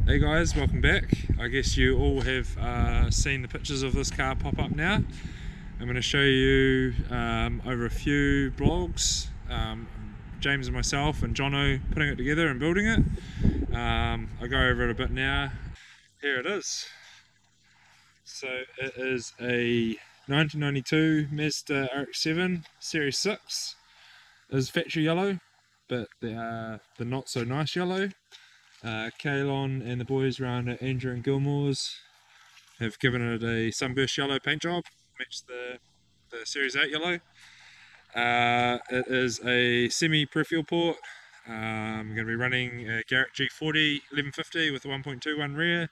Hey guys, welcome back. I guess you all have seen the pictures of this car pop up now. I'm going to show you over a few blogs, James and myself and Jono putting it together and building it. I'll go over it a bit now. Here it is. So it is a 1992 Mazda RX-7 Series 6. It is factory yellow, but the not so nice yellow. Kalon and the boys around at Andrew and Gilmore's have given it a sunburst yellow paint job, matched the Series 8 yellow. It is a semi-peripheral port. I'm going to be running a Garret G40 1150 with a 1.21 rear.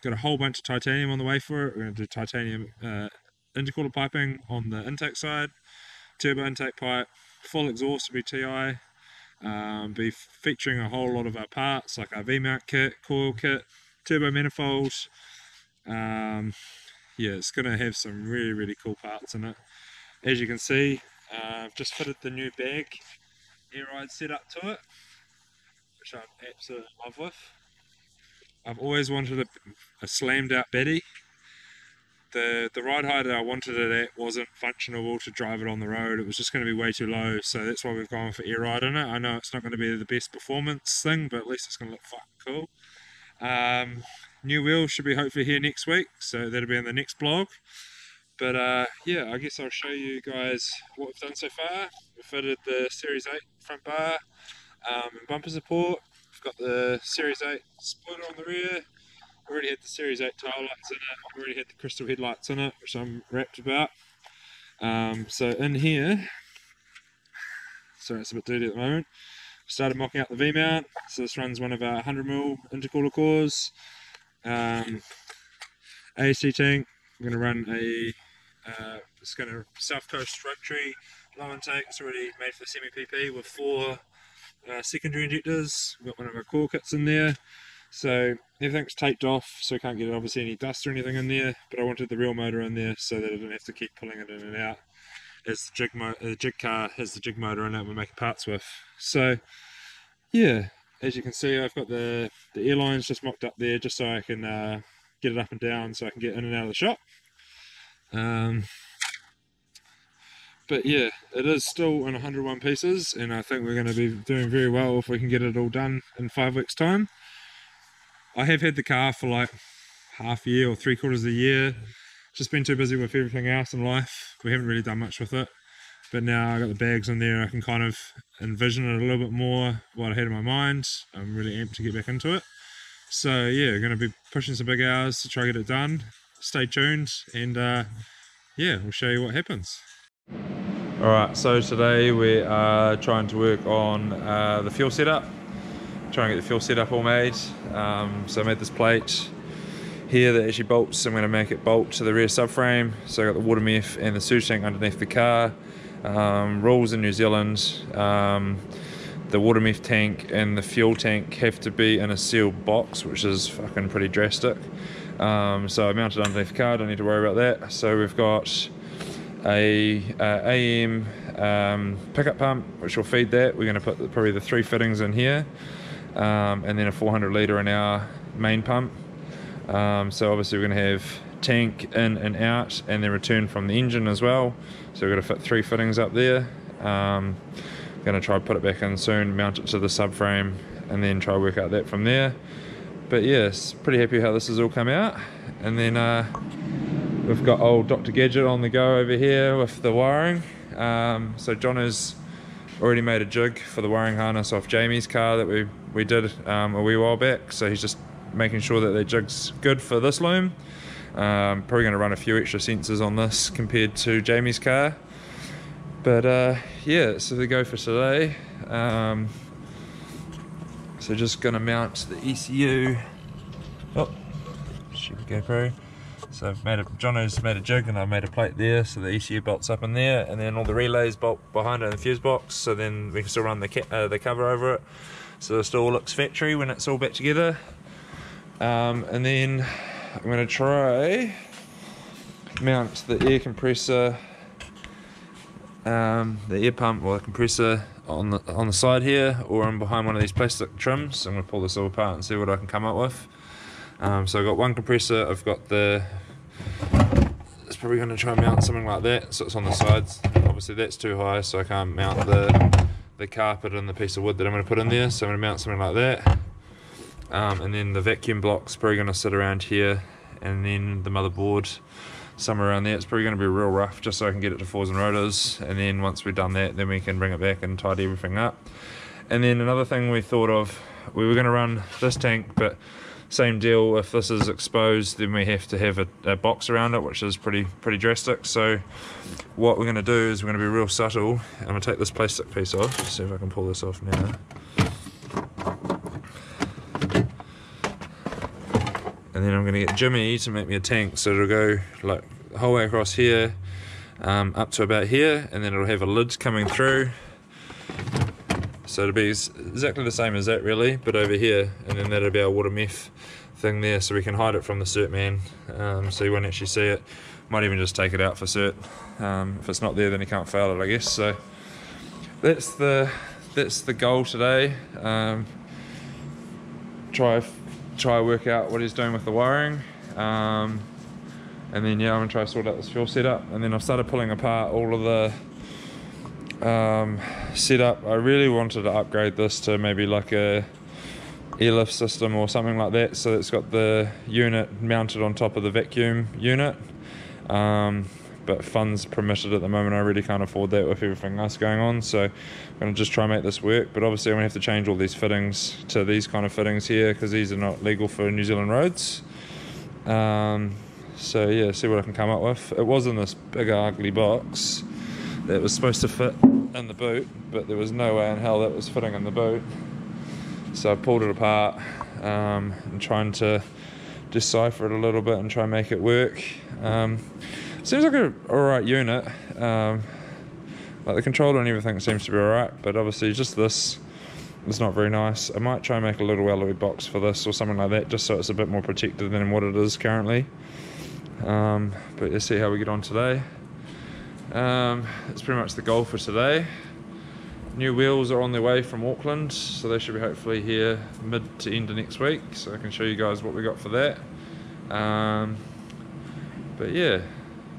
Got a whole bunch of titanium on the way for it. We're going to do titanium intercooler piping on the intake side, turbo intake pipe, full exhaust will be TI. Be featuring a whole lot of our parts like our V-mount kit, coil kit, turbo manifolds. Yeah, it's going to have some really cool parts in it. As you can see, I've just fitted the new bag air ride setup to it, which I'm absolutely in love with. I've always wanted a slammed out Betty. The ride height that I wanted it at wasn't functional to drive it on the road. It was just going to be way too low, so that's why we've gone for air ride in it. I know it's not going to be the best performance thing, but at least it's going to look fucking cool. New wheels should be hopefully here next week, so that'll be in the next blog. But yeah, I guess I'll show you guys what we've done so far. We've fitted the Series 8 front bar and bumper support. We've got the Series 8 spoiler on the rear. Already had the Series 8 tail lights in it, already had the crystal headlights in it, which I'm rapt about. So in here, sorry it's a bit dirty at the moment, started mocking out the V-mount. So this runs one of our 100mm intercooler cores. AC tank, I'm going to run a it's going to South Coast rotary low intake. It's already made for the semi-PP with 4 secondary injectors. We've got one of our core kits in there. So everything's taped off, so we can't get obviously any dust or anything in there, but I wanted the real motor in there so that I didn't have to keep pulling it in and out, as the jig car has the jig motor in it we're making parts with. So yeah, as you can see, I've got the airlines just mocked up there just so I can get it up and down so I can get in and out of the shop. But yeah, it is still in 101 pieces, and I think we're going to be doing very well if we can get it all done in 5 weeks time. I have had the car for like half a year or 3/4 of a year. Just been too busy with everything else in life. We haven't really done much with it. But now I got the bags in there, I can kind of envision it a little bit more what I had in my mind. I'm really amped to get back into it. So yeah, we're going to be pushing some big hours to try to get it done. Stay tuned, and yeah, we'll show you what happens. Alright, so today we are trying to work on the fuel setup. Trying to get the fuel setup all made. So I made this plate here that actually bolts. I'm going to make it bolt to the rear subframe. So I got the water meth and the surge tank underneath the car. Rules in New Zealand, the water meth tank and the fuel tank have to be in a sealed box, which is fucking pretty drastic. So I mounted underneath the car, don't need to worry about that. So we've got a AM pickup pump which will feed that. We're going to put probably the 3 fittings in here. And then a 400 litre an hour main pump. So obviously we're going to have tank in and out, and then return from the engine as well. So we're going to fit 3 fittings up there. Going to try to put it back in soon, mount it to the subframe, and then try to work out that from there. But yes, pretty happy how this has all come out. And then we've got old Dr. Gadget on the go over here with the wiring. So John has already made a jig for the wiring harness off Jamie's car that we did a wee while back, so he's just making sure that the jig's good for this loom. Probably going to run a few extra sensors on this compared to Jamie's car, but yeah, so the go for today. So just going to mount the ECU. Oh, stupid GoPro. So Jono's made a jig and I've made a plate there, so the ECU bolts up in there, and then all the relays bolt behind it in the fuse box, so then we can still run the cover over it, so it still looks factory when it's all back together. And then I'm going to try mount the air compressor the air pump or the compressor on the side here, or I'm behind one of these plastic trims. I'm going to pull this all apart and see what I can come up with. So I've got one compressor, I've got it's probably going to try and mount something like that, so it's on the sides. Obviously that's too high, so I can't mount the carpet and the piece of wood that I'm going to put in there, so I'm going to mount something like that. And then the vacuum block's probably going to sit around here, and then the motherboard somewhere around there. It's probably going to be real rough just so I can get it to fours and rotors, and then once we've done that, then we can bring it back and tidy everything up. And then another thing we thought of, we were going to run this tank, but same deal, if this is exposed then we have to have a box around it, which is pretty drastic. So what we're going to do is we're going to be real subtle. I'm going to take this plastic piece off, see if I can pull this off now. And then I'm going to get Jimmy to make me a tank, so it'll go like the whole way across here, up to about here, and then it'll have a lid coming through. So it'll be exactly the same as that really, but over here, and then that'll be our water meth thing there, so we can hide it from the cert man, so you won't actually see it. Might even just take it out for cert. If it's not there, then you can't fail it, I guess. So that's the goal today. Try work out what he's doing with the wiring, and then yeah, I'm gonna try to sort out this fuel setup. And then I've started pulling apart all of the setup. I really wanted to upgrade this to maybe like a airlift system or something like that, so it's got the unit mounted on top of the vacuum unit, but funds permitted at the moment. I really can't afford that with everything else going on, so I'm going to just try and make this work. But obviously I'm going to have to change all these fittings to these kind of fittings here, because these are not legal for New Zealand roads. So yeah, see what I can come up with. It was in this big ugly box that was supposed to fit in the boot, but there was no way in hell that was fitting in the boot. So I pulled it apart, and trying to decipher it a little bit and try and make it work. Seems like an alright unit, like the controller and everything seems to be alright, but obviously just this is not very nice. I might try and make a little alloy box for this or something like that, just so it's a bit more protected than what it is currently. But let's see how we get on today. It's pretty much the goal for today. New wheels are on their way from Auckland, so they should be hopefully here mid to end of next week, so I can show you guys what we got for that. But yeah,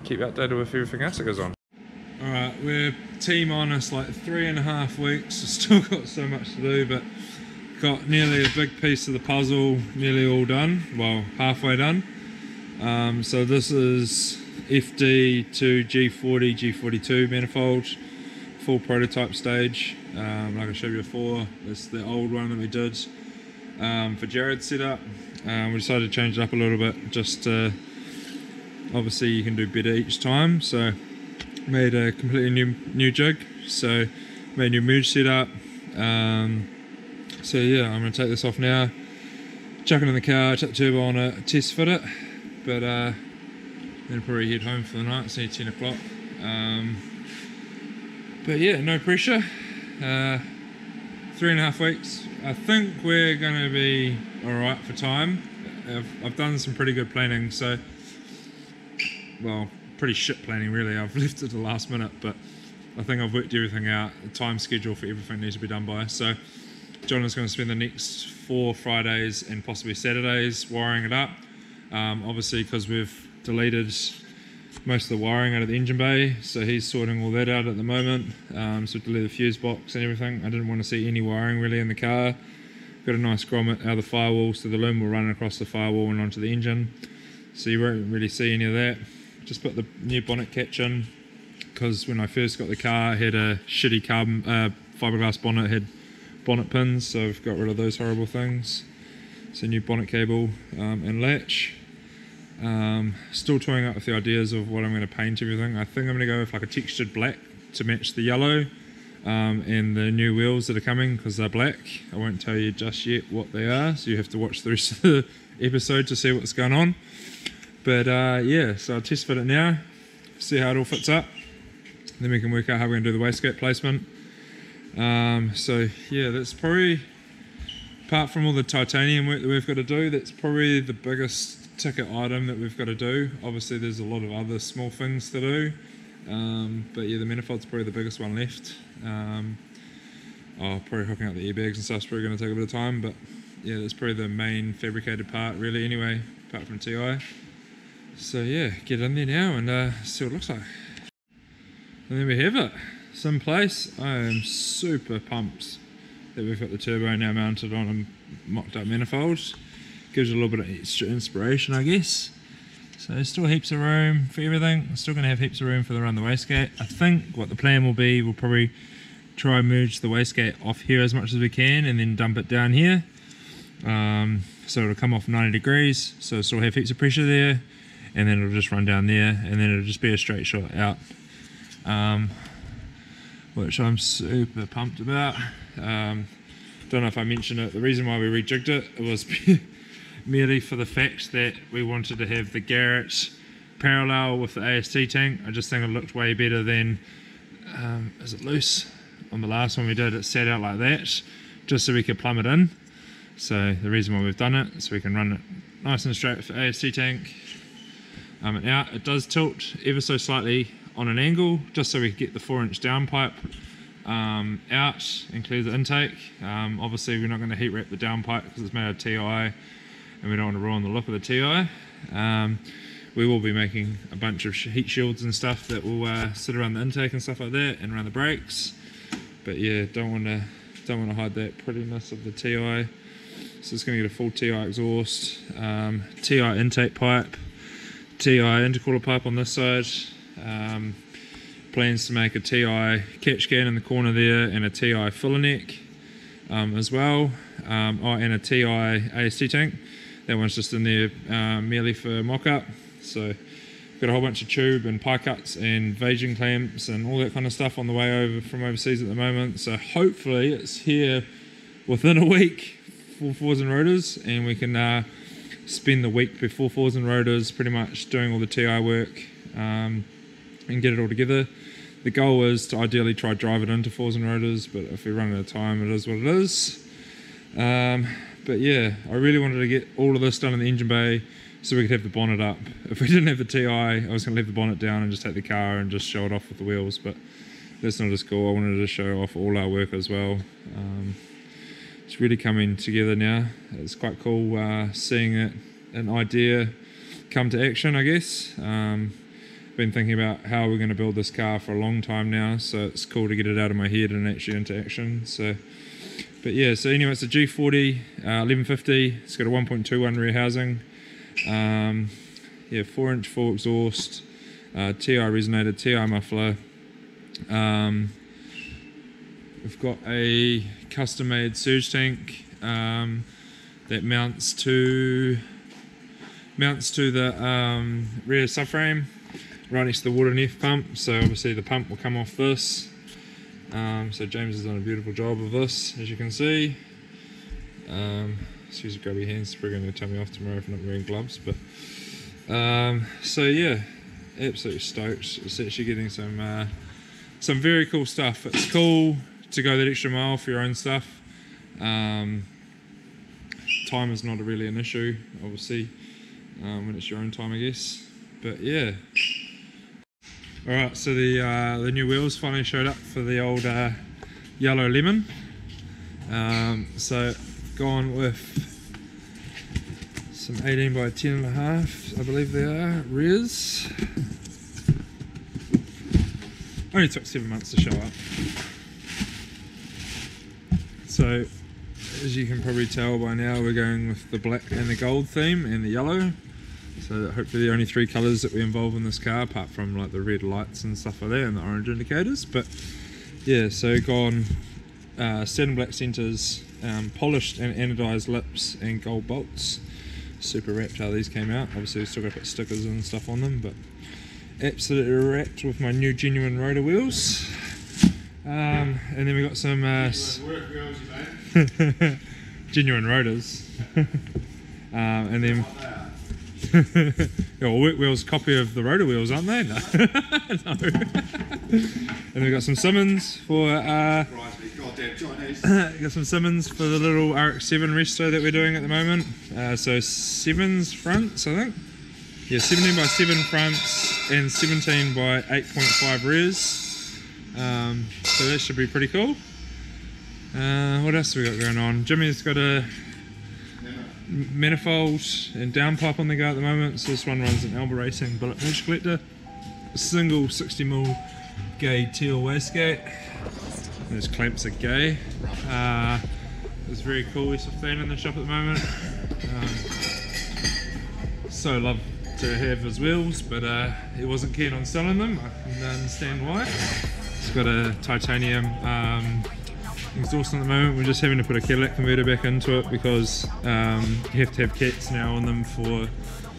keep you updated with everything else that goes on. Alright, we're team on us like 3.5 weeks, still got so much to do, but got nearly a big piece of the puzzle nearly all done, well, halfway done. So this is Fd3s G40 manifold, full prototype stage. Like I showed you before, this is the old one that we did for Jared's setup. We decided to change it up a little bit, just obviously you can do better each time, so made a completely new jig, so made a new merge setup. So yeah, I'm going to take this off now, chuck it in the car, chuck the turbo on it, test fit it, but then probably head home for the night. It's only 10 o'clock. But yeah, no pressure. 3.5 weeks. I think we're going to be alright for time. I've done some pretty good planning, so, well, pretty shit planning really. I've left it to the last minute, but I think I've worked everything out. The time schedule for everything needs to be done by. So John is going to spend the next 4 Fridays and possibly Saturdays wiring it up. Obviously, because we've deleted most of the wiring out of the engine bay, so he's sorting all that out at the moment. So delete the fuse box and everything. I didn't want to see any wiring really in the car. Got a nice grommet out of the firewall, so the loom will run across the firewall and onto the engine, so you won't really see any of that. Just put the new bonnet catch in, because when I first got the car, it had a shitty carbon fiberglass bonnet, had bonnet pins, so I've got rid of those horrible things. So new bonnet cable and latch. Still toying up with the ideas of what I'm going to paint everything. I think I'm going to go with like a textured black to match the yellow, and the new wheels that are coming, because they're black. I won't tell you just yet what they are, so you have to watch the rest of the episode to see what's going on. But yeah, so I'll test fit it now, see how it all fits up, then we can work out how we're going to do the wastegate placement. So yeah, that's probably, apart from all the titanium work that we've got to do, that's probably the biggest ticket item that we've got to do. Obviously there's a lot of other small things to do, But yeah, the manifold's probably the biggest one left. Probably hooking up the airbags and stuff's probably going to take a bit of time, but yeah, that's probably the main fabricated part really anyway, apart from TI. So yeah, get in there now and see what it looks like. And there we have it, some place. I am super pumped that we've got the turbo now mounted on a mocked up manifold. Gives it a little bit of extra inspiration, I guess. So there's still heaps of room for everything. Still going to have heaps of room for the run the wastegate. I think what the plan will be, we'll probably try and merge the wastegate off here as much as we can and then dump it down here. So it'll come off 90 degrees, so it'll still have heaps of pressure there, and then it'll just run down there, and then it'll just be a straight shot out, which I'm super pumped about. Don't know if I mentioned it, the reason why we rejigged it was merely for the fact that we wanted to have the garret parallel with the AST tank. I just think it looked way better than, is it loose? On the last one we did, it sat out like that, just so we could plumb it in. So the reason why we've done it, so we can run it nice and straight with the AST tank. And out, it does tilt ever so slightly on an angle, just so we can get the 4-inch downpipe out and clear the intake. Obviously we're not going to heat wrap the downpipe because it's made out of TI, and we don't want to ruin the look of the TI. We will be making a bunch of heat shields and stuff that will sit around the intake and stuff like that, and around the brakes. But yeah, don't want to hide that prettiness of the TI. So it's going to get a full TI exhaust, TI intake pipe, TI intercooler pipe on this side. Plans to make a TI catch can in the corner there, and a TI filler neck as well. And a TI AST tank. That one's just in there merely for mock-up. So got a whole bunch of tube and pie cuts and vaging clamps and all that kind of stuff on the way over from overseas at the moment. So hopefully it's here within a week for fours and rotors, and we can spend the week before fours and rotors pretty much doing all the TI work and get it all together. The goal is to ideally try drive it into fours and rotors, but if we run out of time, it is what it is. But yeah, I really wanted to get all of this done in the engine bay so we could have the bonnet up. If we didn't have the TI, I was going to leave the bonnet down and just take the car and just show it off with the wheels, but that's not as cool. I wanted to show off all our work as well. It's really coming together now. It's quite cool seeing it, an idea come to action, I guess. Been thinking about how we're going to build this car for a long time now, so it's cool to get it out of my head and actually into action. So, but yeah, so anyway, it's a G40 1150. It's got a 1.21 rear housing. Yeah, 4-inch full exhaust, TI resonator, TI muffler. We've got a custom-made surge tank that mounts to the rear subframe, right next to the water nef pump. So obviously the pump will come off this. So James has done a beautiful job of this, as you can see. Excuse me, grab your hands, it's probably going to tell me off tomorrow if I'm not wearing gloves. But so yeah, absolutely stoked. It's actually getting some very cool stuff. It's cool to go that extra mile for your own stuff. Time is not really an issue, obviously, when it's your own time, I guess. But yeah. Alright, so the new wheels finally showed up for the old yellow lemon. So gone with some 18 by 10.5, I believe they are, rears. Only took 7 months to show up. So as you can probably tell by now, we're going with the black and the gold theme and the yellow. So hopefully the only 3 colours that we involve in this car, apart from like the red lights and stuff like that and the orange indicators. But yeah, so gone satin black centres, polished and anodised lips and gold bolts. Super wrapped how these came out. Obviously we've still got to put stickers and stuff on them, but absolutely wrapped with my new genuine rotor wheels. And then we got some genuine rotors. And then your work wheels copy of the rotor wheels, aren't they? No. No. And we've got some Simmons for got some Simmons for the little RX-7 resto that we're doing at the moment. So Sevens fronts, I think. yeah, 17 by 7 fronts and 17 by 8.5 rears. So that should be pretty cool. What else have we got going on? Jimmy's got a manifold and downpipe on the go at the moment. So this one runs an Alba Racing bullet edge collector, a single 60mm gay teal wastegate. Those clamps are gay. It's very cool. He's 15 in the shop at the moment. So love to have his wheels, but he wasn't keen on selling them. I can understand why. It's got a titanium exhaust at the moment. We're just having to put a Cadillac converter back into it because you have to have cats now on them for,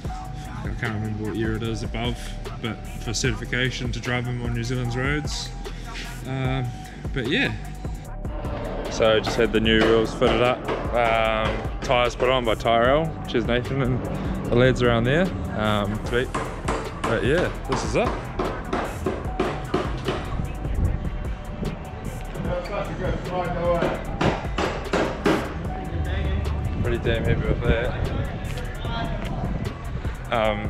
I can't remember what year it is above, but for certification to drive them on New Zealand's roads. But yeah. So just had the new wheels fitted up, tyres put on by Tyrell. Cheers Nathan and the lads around there. But yeah, this is it. Pretty damn happy with that.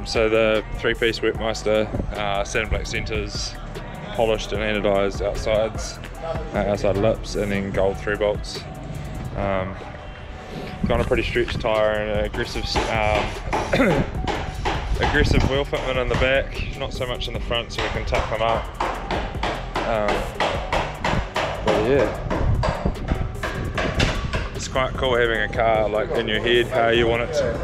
So the 3-piece Wetmeister, satin black centres, polished and anodised outsides, outside lips, and then gold 3 bolts. Got a pretty stretched tyre and an aggressive aggressive wheel fitment in the back, not so much in the front, so we can tuck them up. But yeah, it's quite cool having a car like in your head how you want it to.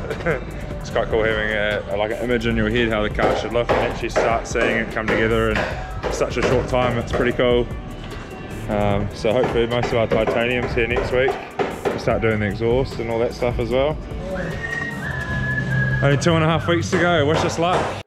It's quite cool having like an image in your head how the car should look and actually start seeing it come together in such a short time. It's pretty cool. So hopefully most of our titanium's here next week. We'll start doing the exhaust and all that stuff as well. Only 2.5 weeks to go. Wish us luck.